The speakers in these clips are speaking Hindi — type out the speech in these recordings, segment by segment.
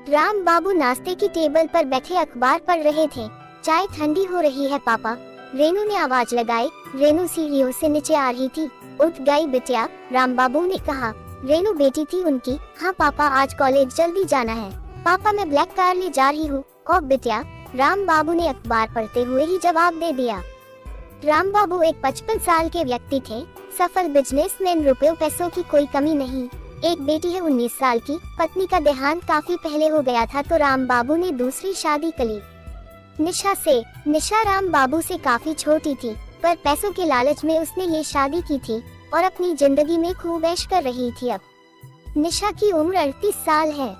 राम बाबू नाश्ते की टेबल पर बैठे अखबार पढ़ रहे थे। चाय ठंडी हो रही है पापा, रेनू ने आवाज लगाई। रेनू सीढ़ियों से नीचे आ रही थी। उठ गई बिटिया, राम बाबू ने कहा। रेनू बेटी थी उनकी। हाँ पापा, आज कॉलेज जल्दी जाना है। पापा मैं ब्लैक कार ले जा रही हूँ। ओ बिटिया, राम बाबू ने अखबार पढ़ते हुए ही जवाब दे दिया। राम बाबू एक 55 साल के व्यक्ति थे, सफल बिजनेसमैन, रुपयों पैसों की कोई कमी नहीं। एक बेटी है 19 साल की। पत्नी का देहांत काफी पहले हो गया था तो राम बाबू ने दूसरी शादी करी निशा से। निशा राम बाबू से काफी छोटी थी, पर पैसों के लालच में उसने ये शादी की थी और अपनी जिंदगी में खूब ऐश कर रही थी। अब निशा की उम्र 38 साल है।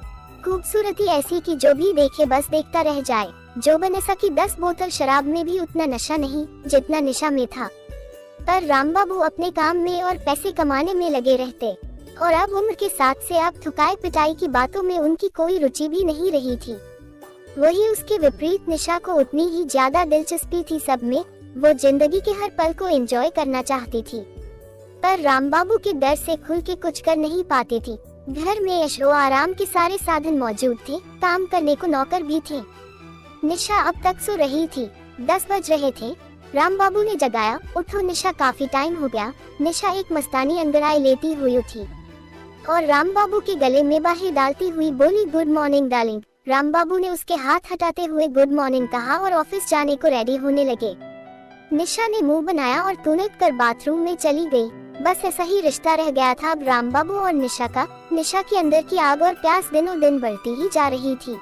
खूबसूरती ऐसी कि जो भी देखे बस देखता रह जाए। जोबनेसा की 10 बोतल शराब में भी उतना नशा नहीं जितना निशा में था। पर राम बाबू अपने काम में और पैसे कमाने में लगे रहते और अब उम्र के साथ से अब थुकाई पिटाई की बातों में उनकी कोई रुचि भी नहीं रही थी। वही उसके विपरीत निशा को उतनी ही ज्यादा दिलचस्पी थी सब में। वो जिंदगी के हर पल को एंजॉय करना चाहती थी, पर राम बाबू के डर से खुल के कुछ कर नहीं पाती थी। घर में ऐशो आराम के सारे साधन मौजूद थे, काम करने को नौकर भी थे। निशा अब तक सो रही थी। 10 बज रहे थे। राम बाबू ने जगाया। उठो निशा, काफी टाइम हो गया। निशा एक मस्तानी अंगड़ाई लेती हुई उठी और राम बाबू के गले में बाहें डालती हुई बोली, गुड मॉर्निंग डार्लिंग। राम बाबू ने उसके हाथ हटाते हुए गुड मॉर्निंग कहा और ऑफिस जाने को रेडी होने लगे। निशा ने मुंह बनाया और तुनक कर बाथरूम में चली गई। बस ऐसा ही रिश्ता रह गया था अब राम बाबू और निशा का। निशा के अंदर की आग और प्यास दिनों दिन बढ़ती ही जा रही थी।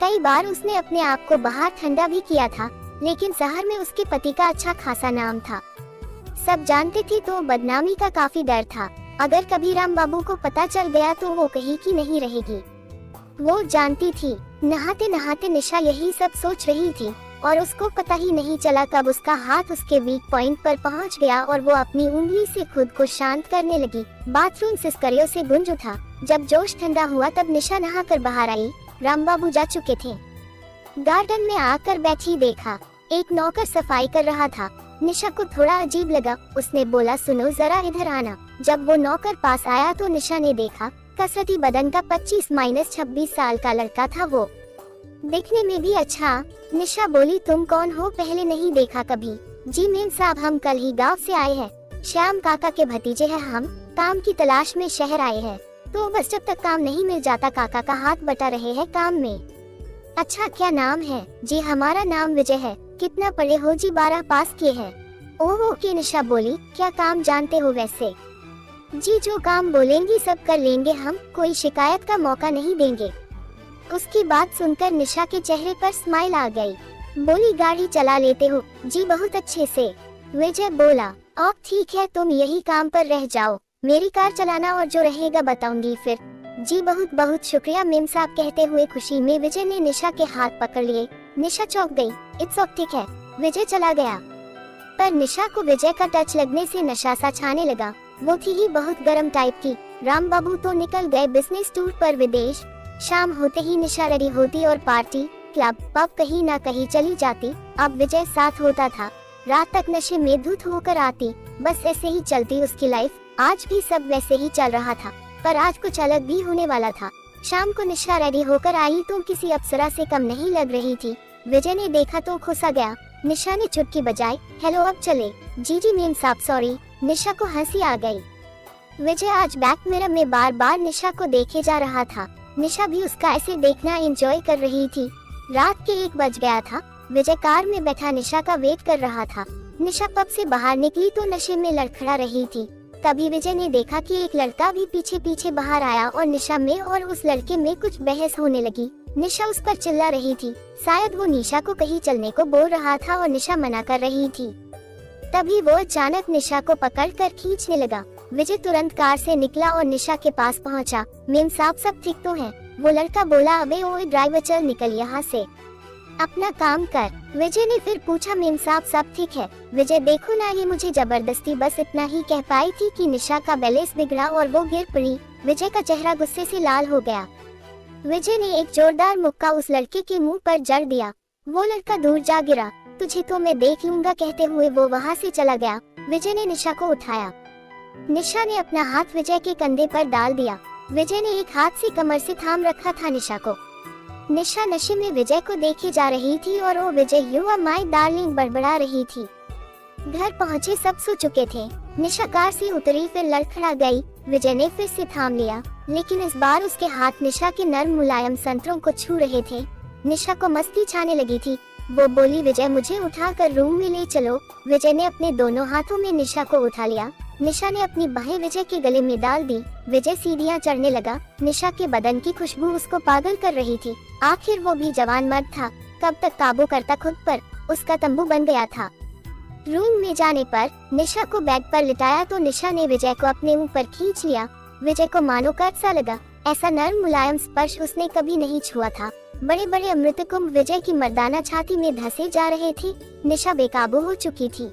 कई बार उसने अपने आप को बाहर ठंडा भी किया था, लेकिन शहर में उसके पति का अच्छा खासा नाम था। सब जानते थे तो बदनामी का काफी डर था। अगर कभी राम बाबू को पता चल गया तो वो कहीं की नहीं रहेगी। वो जानती थी। नहाते नहाते निशा यही सब सोच रही थी और उसको पता ही नहीं चला कब उसका हाथ उसके वीक पॉइंट पर पहुंच गया और वो अपनी उंगली से खुद को शांत करने लगी। बाथरूम सिसकरियों से गूंज उठा। जब जोश ठंडा हुआ तब निशा नहाकर बाहर आई। राम बाबू जा चुके थे। गार्डन में आकर बैठी देखा, एक नौकर सफाई कर रहा था। निशा को थोड़ा अजीब लगा। उसने बोला, सुनो जरा इधर आना। जब वो नौकर पास आया तो निशा ने देखा, कसरती बदन का 25-26 साल का लड़का था वो। दिखने में भी अच्छा। निशा बोली, तुम कौन हो, पहले नहीं देखा कभी। जी मेम साहब, हम कल ही गांव से आए हैं। श्याम काका के भतीजे हैं हम। काम की तलाश में शहर आए हैं, तो बस जब तक काम नहीं मिल जाता काका का हाथ बटा रहे हैं काम में। अच्छा, क्या नाम है? जी हमारा नाम विजय है। कितना पढ़े हो? जी 12 पास किए हैं। ओह ओके, निशा बोली, क्या काम जानते हो वैसे? जी जो काम बोलेंगी सब कर लेंगे हम, कोई शिकायत का मौका नहीं देंगे। उसकी बात सुनकर निशा के चेहरे पर स्माइल आ गई। बोली, गाड़ी चला लेते हो? जी बहुत अच्छे से। विजय बोला, अब ठीक है, तुम यही काम पर रह जाओ, मेरी कार चलाना और जो रहेगा बताऊंगी फिर। जी बहुत बहुत शुक्रिया मेम साहब, कहते हुए खुशी में विजय ने निशा के हाथ पकड़ लिए। निशा चौंक गई। इट्स ओके, ठीक है। विजय चला गया, पर निशा को विजय का टच लगने से नशा सा छाने लगा। वो थी ही बहुत गर्म टाइप की। राम बाबू तो निकल गए बिजनेस टूर पर विदेश। शाम होते ही निशा रेडी होती और पार्टी, क्लब, पब कहीं ना कहीं चली जाती। अब विजय साथ होता था। रात तक नशे में धुत होकर आती। बस ऐसे ही चलती उसकी लाइफ। आज भी सब वैसे ही चल रहा था, पर आज कुछ अलग भी होने वाला था। शाम को निशा रेडी होकर आई तो किसी अप्सरा से कम नहीं लग रही थी। विजय ने देखा तो खुसा गया। निशा ने चुटकी बजाई, हेलो अब चले। जी जी मेम साहब सॉरी। निशा को हंसी आ गई। विजय आज बैक मिरर में बार बार निशा को देखे जा रहा था। निशा भी उसका ऐसे देखना एंजॉय कर रही थी। रात के 1 बज गया था। विजय कार में बैठा निशा का वेट कर रहा था। निशा पब से बाहर निकली तो नशे में लड़खड़ा रही थी। तभी विजय ने देखा कि एक लड़का भी पीछे पीछे बाहर आया और निशा में और उस लड़के में कुछ बहस होने लगी। निशा उस पर चिल्ला रही थी। शायद वो निशा को कहीं चलने को बोल रहा था और निशा मना कर रही थी। तभी वो अचानक निशा को पकड़कर खींचने लगा। विजय तुरंत कार से निकला और निशा के पास पहुंचा। मेम साहब सब ठीक तो है? वो लड़का बोला, अबे ओए ड्राइवर चल निकल यहाँ से, अपना काम कर। विजय ने फिर पूछा, मेम साहब सब ठीक है? विजय देखो ना, ये मुझे जबरदस्ती, बस इतना ही कह पाई थी कि निशा का बैलेंस बिगड़ा और वो गिर पड़ी। विजय का चेहरा गुस्से से लाल हो गया। विजय ने एक जोरदार मुक्का उस लड़के के मुंह पर जड़ दिया। वो लड़का दूर जा गिरा। तुझे तो मैं देख लूंगा, कहते हुए वो वहाँ से चला गया। विजय ने निशा को उठाया। निशा ने अपना हाथ विजय के कंधे पर डाल दिया। विजय ने एक हाथ से कमर से थाम रखा था निशा को। निशा नशे में विजय को देखे जा रही थी और वो विजय यू आर माय डार्लिंग बड़बड़ा रही थी। घर पहुंचे सब सो चुके थे। निशा कार से उतरी, फिर लड़खड़ा गई। विजय ने फिर से थाम लिया, लेकिन इस बार उसके हाथ निशा के नर्म मुलायम संतरों को छू रहे थे। निशा को मस्ती छाने लगी थी। वो बोली, विजय मुझे उठाकर रूम में ले चलो। विजय ने अपने दोनों हाथों में निशा को उठा लिया। निशा ने अपनी बाहें विजय के गले में डाल दी। विजय सीढ़ियां चढ़ने लगा। निशा के बदन की खुशबू उसको पागल कर रही थी। आखिर वो भी जवान मर्द था, कब तक काबू करता खुद पर। उसका तंबू बन गया था। रूम में जाने पर निशा को बेड पर लिटाया तो निशा ने विजय को अपने ऊपर खींच लिया। विजय को मानो कर्ज सा लगा। ऐसा नर्म मुलायम स्पर्श उसने कभी नहीं छुआ था। बड़े बड़े अमृत कुंभ विजय की मर्दाना छाती में धंसे जा रहे थे। निशा बेकाबू हो चुकी थी।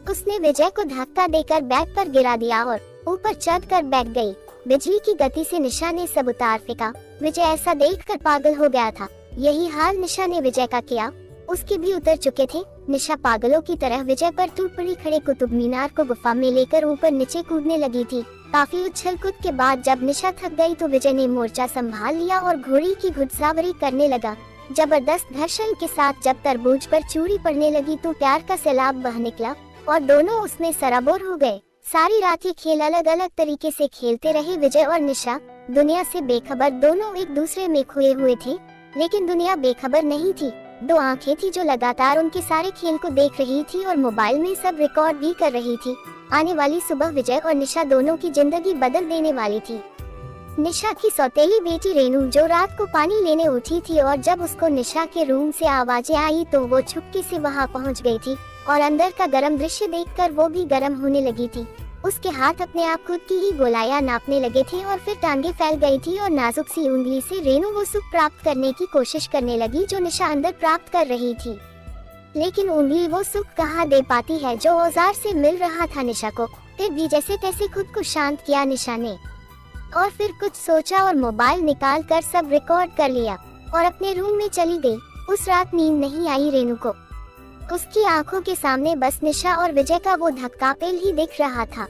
उसने विजय को धक्का देकर बेड पर गिरा दिया और ऊपर चढ़कर बैठ गई। बिजली की गति से निशा ने सब उतार फेंका। विजय ऐसा देखकर पागल हो गया था। यही हाल निशा ने विजय का किया। उसके भी उतर चुके थे। निशा पागलों की तरह विजय पर टूट पड़ी। खड़े कुतुब मीनार को गुफा में लेकर ऊपर नीचे कूदने लगी थी। काफी उछल कूद के बाद जब निशा थक गई तो विजय ने मोर्चा संभाल लिया और घोड़ी की घुड़सवारी करने लगा। जबरदस्त घर्षण के साथ जब तरबूज पर चूड़ी पड़ने लगी तो प्यार का सैलाब बह निकला और दोनों उसमें सराबोर हो गए। सारी रात ये खेल अलग अलग तरीके से खेलते रहे विजय और निशा। दुनिया से बेखबर दोनों एक दूसरे में खोए हुए थे, लेकिन दुनिया बेखबर नहीं थी। दो आंखें थी जो लगातार उनके सारे खेल को देख रही थी और मोबाइल में सब रिकॉर्ड भी कर रही थी। आने वाली सुबह विजय और निशा दोनों की जिंदगी बदल देने वाली थी। निशा की सौतेली बेटी रेनू जो रात को पानी लेने उठी थी और जब उसको निशा के रूम से आवाजें आई तो वो चुपके से वहां पहुंच गई थी और अंदर का गर्म दृश्य देखकर वो भी गर्म होने लगी थी। उसके हाथ अपने आप खुद की ही गोलाइयां नापने लगे थे और फिर टांगे फैल गई थी और नाजुक सी उंगली से रेनू वो सुख प्राप्त करने की कोशिश करने लगी जो निशा अंदर प्राप्त कर रही थी। लेकिन उंगली वो सुख कहाँ दे पाती है जो औजार से मिल रहा था निशा को। फिर भी जैसे तैसे खुद को शांत किया निशा ने और फिर कुछ सोचा और मोबाइल निकाल कर सब रिकॉर्ड कर लिया और अपने रूम में चली गई। उस रात नींद नहीं आई रेनू को। उसकी आंखों के सामने बस निशा और विजय का वो धक्कापेल ही दिख रहा था।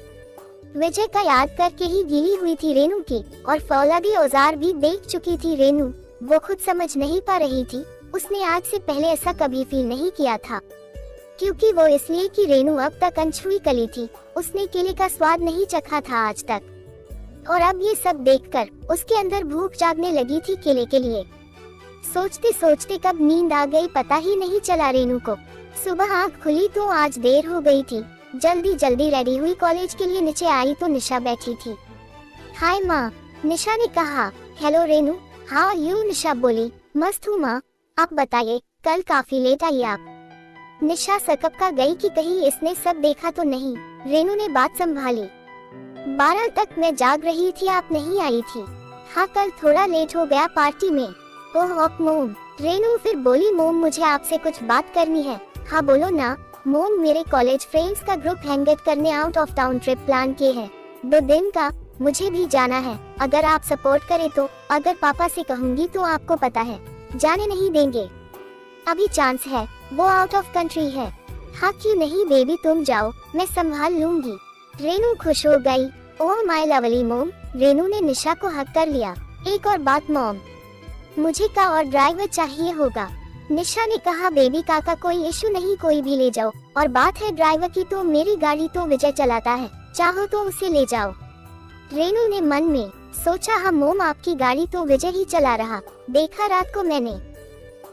विजय का याद करके ही गीली हुई थी रेनू की और फौलादी औजार भी देख चुकी थी रेनू। वो खुद समझ नहीं पा रही थी। उसने आज से पहले ऐसा कभी फील नहीं किया था, क्योंकि वो इसलिए कि रेनू अब तक अनछुई कली थी। उसने केले का स्वाद नहीं चखा था आज तक और अब ये सब देखकर उसके अंदर भूख जागने लगी थी केले के लिए। सोचते सोचते कब नींद आ गई पता ही नहीं चला रेनू को। सुबह आँख खुली तो आज देर हो गई थी। जल्दी जल्दी रेडी हुई कॉलेज के लिए नीचे आई तो निशा बैठी थी। हाय माँ, निशा ने कहा। हेलो रेनू। हाँ यू, निशा बोली। मस्त हूँ माँ, आप बताइए कल काफी लेट आई आप। निशा सकपका गई कि कहीं इसने सब देखा तो नहीं। रेनू ने बात संभाली। 12 तक मैं जाग रही थी, आप नहीं आई थी। हाँ कल थोड़ा लेट हो गया पार्टी में। ओह मोम। रेनू फिर बोली, मोम मुझे आपसे कुछ बात करनी है। हाँ बोलो ना। मोम, मेरे कॉलेज फ्रेंड्स का ग्रुप हैंगआउट करने out of town trip plan किए हैं 2 दिन का। मुझे भी जाना है, अगर आप सपोर्ट करें तो। अगर पापा से कहूँगी तो आपको पता है जाने नहीं देंगे। अभी चांस है, वो आउट ऑफ कंट्री है। हाँ क्यों नहीं बेबी, तुम जाओ, मैं संभाल लूंगी। रेनू खुश हो गई। ओह माय लवली मोम। रेनू ने निशा को हक कर लिया। एक और बात मोम, मुझे का और ड्राइवर चाहिए होगा। निशा ने कहा, बेबी काका कोई इशू नहीं, कोई भी ले जाओ। और बात है ड्राइवर की तो मेरी गाड़ी तो विजय चलाता है, चाहो तो उसे ले जाओ। रेनू ने मन में सोचा, हाँ मोम आपकी गाड़ी तो विजय ही चला रहा, देखा रात को मैंने।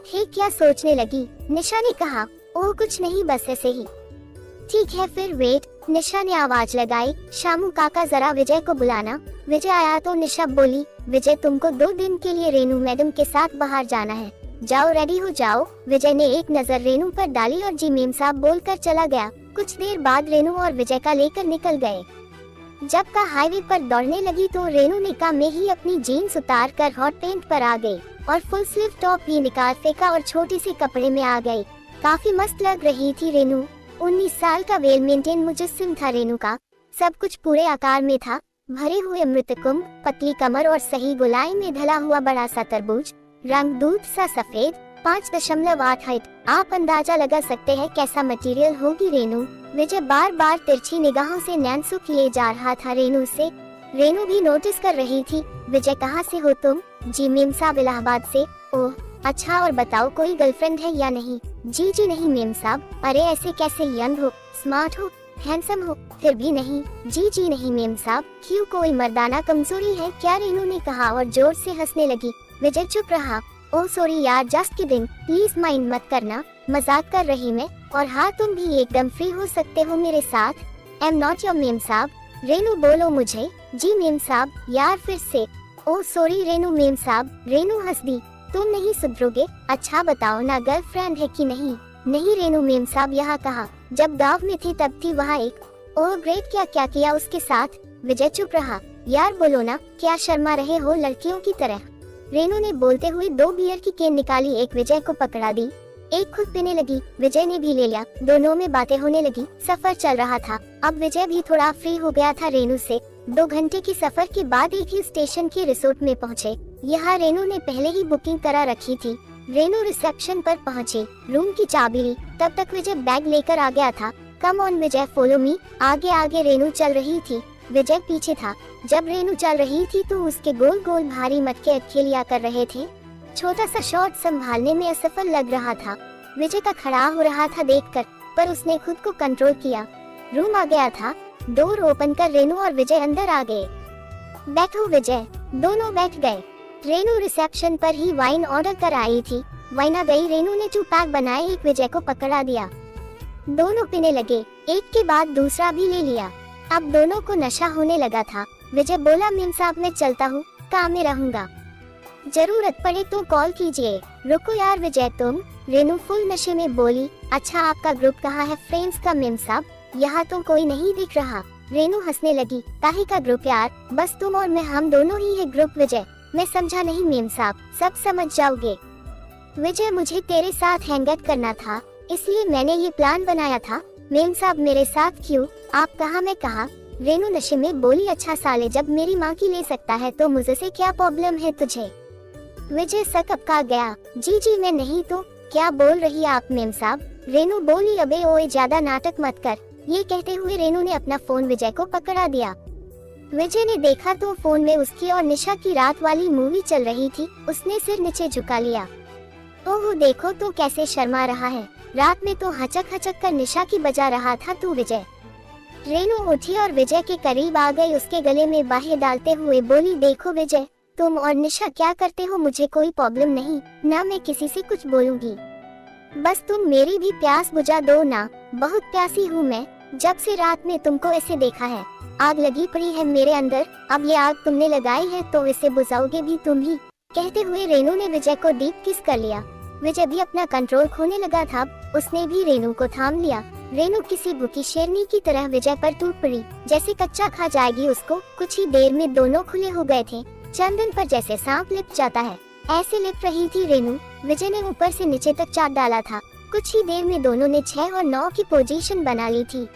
हे क्या सोचने लगी। निशा ने कहा, ओह कुछ नहीं बस ऐसे ही। ठीक है फिर वेट। निशा ने आवाज लगाई, शामू काका जरा विजय को बुलाना। विजय आया तो निशा बोली, विजय तुमको 2 दिन के लिए रेनू मैडम के साथ बाहर जाना है, जाओ रेडी हो जाओ। विजय ने एक नजर रेनू पर डाली और जी मेम साहब बोलकर चला गया। कुछ देर बाद रेनू और विजय का लेकर निकल गए। जब का हाईवे पर दौड़ने लगी तो रेनू निकाह में ही अपनी जीन्स उतार कर हॉट पेंट पर आ गई और फुल स्लीव टॉप भी निकाल फेंका और छोटी सी कपड़े में आ गई। काफी मस्त लग रही थी रेनू। 19 साल का वेल मेंटेन मुजस्सिम था रेनू का। सब कुछ पूरे आकार में था, भरे हुए अमृत कुंभ, पतली कमर और सही गोलाई में ढला हुआ बड़ा सा तरबूज, रंग दूध सा सफेद, 5.8 हाइट। आप अंदाजा लगा सकते हैं कैसा मटेरियल होगी रेनू। विजय बार बार तिरछी निगाहों से नैनसुख किए जा रहा था रेनू से। रेनू भी नोटिस कर रही थी। विजय कहाँ से हो तुम? जी मेम साहब इलाहाबाद से। ओह अच्छा, और बताओ कोई गर्लफ्रेंड है या नहीं? जी नहीं मेम साहब। अरे ऐसे कैसे, यंग हो, स्मार्ट हो, हैंडसम हो, फिर भी नहीं? जी नहीं मेम साहब। क्यों, कोई मर्दाना कमजोरी है क्या? रेनू ने कहा और जोर से हंसने लगी। विजय चुप रहा। ओह सॉरी यार, जस्ट किडिंग, प्लीज माइंड मत करना, मजाक कर रही मैं। और हाँ, तुम भी एकदम फ्री हो सकते हो मेरे साथ। I am not your ma'am साहब। रेनू बोलो मुझे। जी मेम साहब। यार फिर से। ओह सॉरी रेनू मेम साहब। रेनू हंस दी। तुम नहीं सुधरोगे। अच्छा बताओ ना, गर्लफ्रेंड है कि नहीं? नहीं रेनू मेम साहब, यहाँ कहा जब गांव में थी तब थी वहाँ एक। ओह ग्रेट, क्या किया उसके साथ? विजय चुप रहा। यार बोलो ना, क्या शर्मा रहे हो लड़कियों की तरह? रेनू ने बोलते हुए 2 बियर की केन निकाली, एक विजय को पकड़ा दी, एक खुद पीने लगी। विजय ने भी ले लिया। दोनों में बातें होने लगी। सफर चल रहा था। अब विजय भी थोड़ा फ्री हो गया था रेनू से। 2 घंटे की सफर के बाद एक ही स्टेशन के रिसोर्ट में पहुँचे। यहाँ रेनू ने पहले ही बुकिंग करा रखी थी। रेनू रिसेप्शन पर पहुंची, रूम की चाबी ली, तब तक विजय बैग लेकर आ गया था। Come on Vijay, follow me. आगे आगे रेनू चल रही थी, विजय पीछे था। जब रेनू चल रही थी तो उसके गोल गोल भारी मटके अटखेलिया कर रहे थे। छोटा सा शॉट संभालने में असफल लग रहा था। विजय का खड़ा हो रहा था देखकर, पर उसने खुद को कंट्रोल किया। रूम आ गया था। डोर ओपन कर रेनू और विजय अंदर आ गए। बैठो विजय। दोनों बैठ गए। रेनू रिसेप्शन पर ही वाइन ऑर्डर कर आई थी। वाइन आ गई। रेनू ने 2 पैक बनाए, एक विजय को पकड़ा दिया। दोनों पीने लगे, एक के बाद दूसरा भी ले लिया। अब दोनों को नशा होने लगा था। विजय बोला, मेम साहब मैं चलता हूँ, काम में रहूंगा, जरूरत पड़े तो कॉल कीजिए। रुको यार विजय तुम। रेनू फुल नशे में बोली। अच्छा आपका ग्रुप कहाँ है फ्रेंड्स का मेम साहब? यहाँ तो कोई नहीं दिख रहा। रेनू हंसने लगी। काहे का ग्रुप यार, बस तुम और मैं, हम दोनों ही है ग्रुप। विजय, मैं समझा नहीं मेम साहब, सब समझ जाओगे। विजय, मुझे तेरे साथ हैंगआउट करना था, इसलिए मैंने ये प्लान बनाया था। मेम साहब मेरे साथ क्यों? आप कहा मैं कहा। रेनू नशे में बोली। अच्छा साले, जब मेरी माँ की ले सकता है तो मुझसे क्या प्रॉब्लम है तुझे? विजय सकपका गया। जी मैं नहीं तो क्या बोल रही है आप मेम साहब? रेनू बोली। अबे ओए, ज्यादा नाटक मत कर। ये कहते हुए रेनू ने अपना फोन विजय को पकड़ा दिया। विजय ने देखा तो फोन में उसकी और निशा की रात वाली मूवी चल रही थी। उसने सिर नीचे झुका लिया। ओह देखो तो कैसे शर्मा रहा है, रात में तो हचक हचक कर निशा की बजा रहा था तू विजय। रेनू उठी और विजय के करीब आ गई, उसके गले में बाहें डालते हुए बोली, देखो विजय, तुम और निशा क्या करते हो मुझे कोई प्रॉब्लम नहीं, ना मैं किसी से कुछ बोलूंगी, बस तुम मेरी भी प्यास बुझा दो ना, बहुत प्यासी हूँ मैं, जब से रात में तुमको ऐसे देखा है। आग लगी पड़ी है मेरे अंदर, अब ये आग तुमने लगाई है तो इसे बुझाओगे भी तुम ही। कहते हुए रेनू ने विजय को डीप किस कर लिया। विजय भी अपना कंट्रोल खोने लगा था, उसने भी रेनू को थाम लिया। रेनू किसी भूखी शेरनी की तरह विजय पर टूट पड़ी, जैसे कच्चा खा जाएगी उसको। कुछ ही देर में दोनों खुले हो गए थे, चंदन पर जैसे सांप लिप जाता है ऐसे लिप रही थी रेनू। विजय ने ऊपर से नीचे तक चाट डाला था। कुछ ही देर में दोनों ने 6 और 9 की पोजीशन बना ली थी।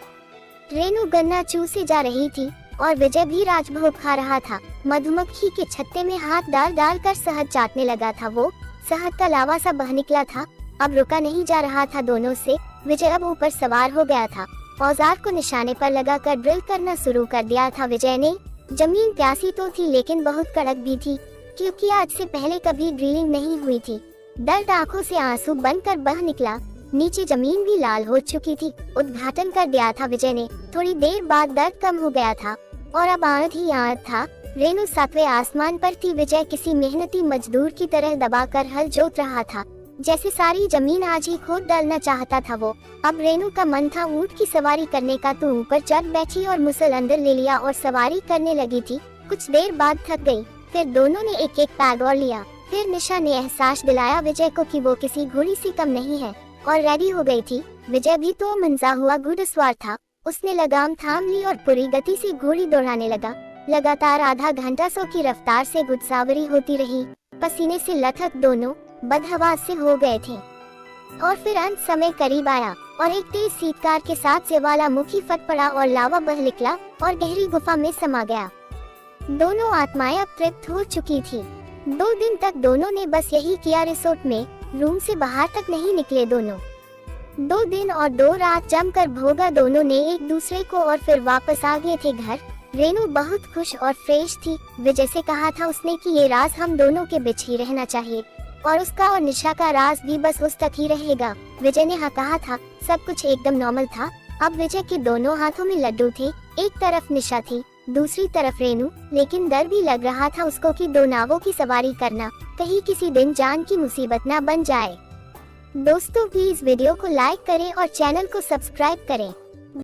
रेनू गन्ना चूसे जा रही थी और विजय भी राजभोग खा रहा था। मधुमक्खी के छत्ते में हाथ डाल डाल कर शहद चाटने लगा था वो। शहद का लावा सा बह निकला था, अब रुका नहीं जा रहा था दोनों से। विजय अब ऊपर सवार हो गया था, औजार को निशाने पर लगाकर ड्रिल करना शुरू कर दिया था विजय ने। जमीन प्यासी तो थी लेकिन बहुत कड़क भी थी, क्योंकि आज से पहले कभी ड्रिलिंग नहीं हुई थी। दर्द आंखों से आंसू बनकर बह निकला। नीचे जमीन भी लाल हो चुकी थी। उद्घाटन कर दिया था विजय ने। थोड़ी देर बाद दर्द कम हो गया था और अब आंध ही आंध था। रेनू 7वें आसमान पर थी। विजय किसी मेहनती मजदूर की तरह दबाकर हल जोत रहा था, जैसे सारी जमीन आज ही खोद डालना चाहता था वो। अब रेनू का मन था ऊंट की सवारी करने का, तो ऊपर चढ़ बैठी और मुसल अंदर ले लिया और सवारी करने लगी थी। कुछ देर बाद थक गई, फिर दोनों ने एक एक पैग और लिया। फिर निशा ने एहसास दिलाया विजय को कि वो किसी घोड़ी से कम नहीं है और रेडी हो गई थी। विजय भी तो मंजा हुआ घुड़सवार था, उसने लगाम थाम ली और पूरी गति से घोड़ी दौड़ाने लगा। लगातार आधा घंटा 100 की रफ्तार से घुड़सवारी होती रही। पसीने से लथक दोनों बदहवास से हो गए थे और फिर अंत समय करीब आया और एक तेज सीतकार के साथ ज्वालामुखी फट पड़ा और लावा बह निकला और गहरी गुफा में समा गया। दोनों आत्माएं अब तृप्त हो चुकी थी। 2 दिन तक दोनों ने बस यही किया रिसोर्ट में, रूम से बाहर तक नहीं निकले दोनों। 2 दिन और 2 रात जमकर भोगा दोनों ने एक दूसरे को और फिर वापस आ गए थे घर। रेनू बहुत खुश और फ्रेश थी। विजय से कहा था उसने कि ये राज हम दोनों के बीच ही रहना चाहिए। और उसका और निशा का राज भी बस उस तक ही रहेगा। विजय ने हाँ कहा था। सब कुछ एकदम नॉर्मल था। अब विजय के दोनों हाथों में लड्डू थे। एक तरफ निशा थी, दूसरी तरफ रेनू। लेकिन डर भी लग रहा था उसको कि दो नावों की सवारी करना कहीं किसी दिन जान की मुसीबत ना बन जाए। दोस्तों प्लीज वीडियो को लाइक करें और चैनल को सब्सक्राइब करें।